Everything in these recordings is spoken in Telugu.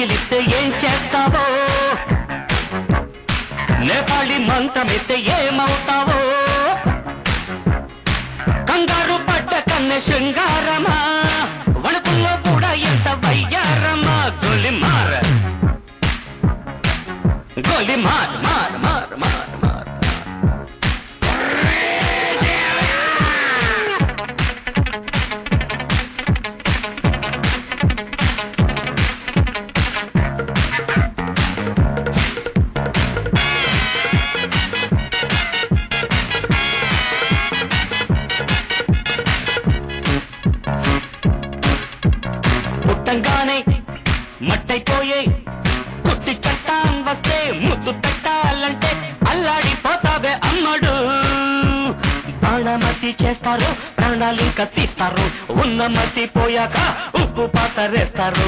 కౌగిలిస్తే ఏం చేస్తావో, నేపాళి మంత్రమిస్తే ఏమవుతావో, కంగారు పడ్డ కన్నె శృంగారమా, వణుకుల్లో కూడా ఎంత వయ్యారమా. గోలిమార్ గోలిమార్ మార్ మార్ మార్ మార్. పుట్టంగానే మట్టైపోయే కుట్టి చట్టాం వస్తే ముద్దు పెట్టాలంటే అల్లాడిపోతావే అమ్మడు. ప్రాణమతి చేస్తారు, ప్రాణాలింక తీస్తారు, ఉన్న మతి పోయాక ఉప్పు పాతరేస్తారు.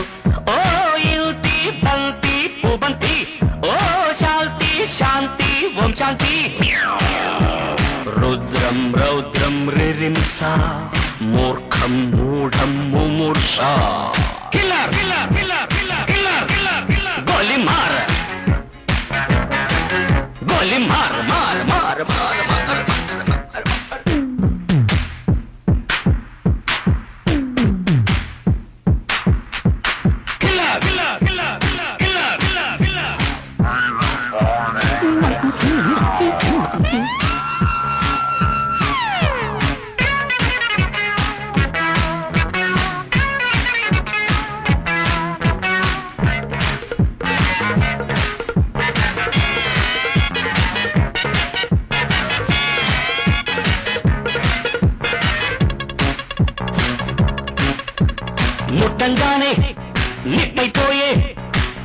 ఓ యుతి బంతి పుబంతి, ఓ శాంతి శాంతి ఓం శాంతి. రుద్రం రౌద్రం రిరింస, మూర్ఖం మూఢం ముమూర్ష. Killer killer killer killer killer killer killer. గోలిమార్ గోలిమార్ మార్ మార్ మార్ మార్. Killer killer killer killer killer killer killer. ముట్టంగానే నిప్పైపోయే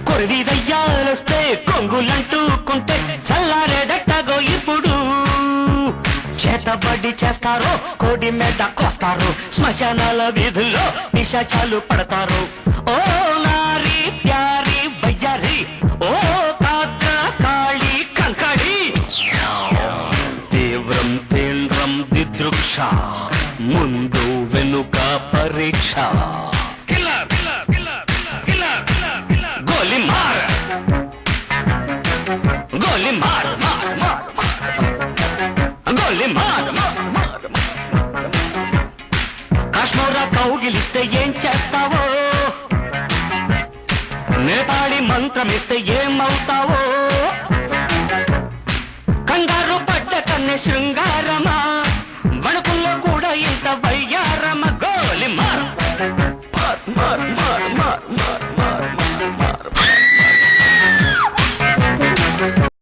కొరివి దయ్యాలొస్తే కొంగులంటూకుంటే చల్లారేదట్టగో ఇప్పుడు. చేతబడి చేస్తారో కోడి మీద కోస్తారు, శ్మశానాల వీధుల్లో పిశాచాలు పడతారు. ఓ నారీ ప్యారీ వయ్యారి, ఓ కాద్ర కాళీ కంకడి. తీవ్రం తీవ్రం దిదృక్ష, ముందు వెనుక పరీక్ష. గోలిమార్ గోలిమార్ మార్ మార్ గోలిమార్ మార్ మార్. కాశ్మీరా కౌగిలిస్తే ఏం చేస్తావో, నేపాళి మంత్రమిస్తే ఏమవుతావో,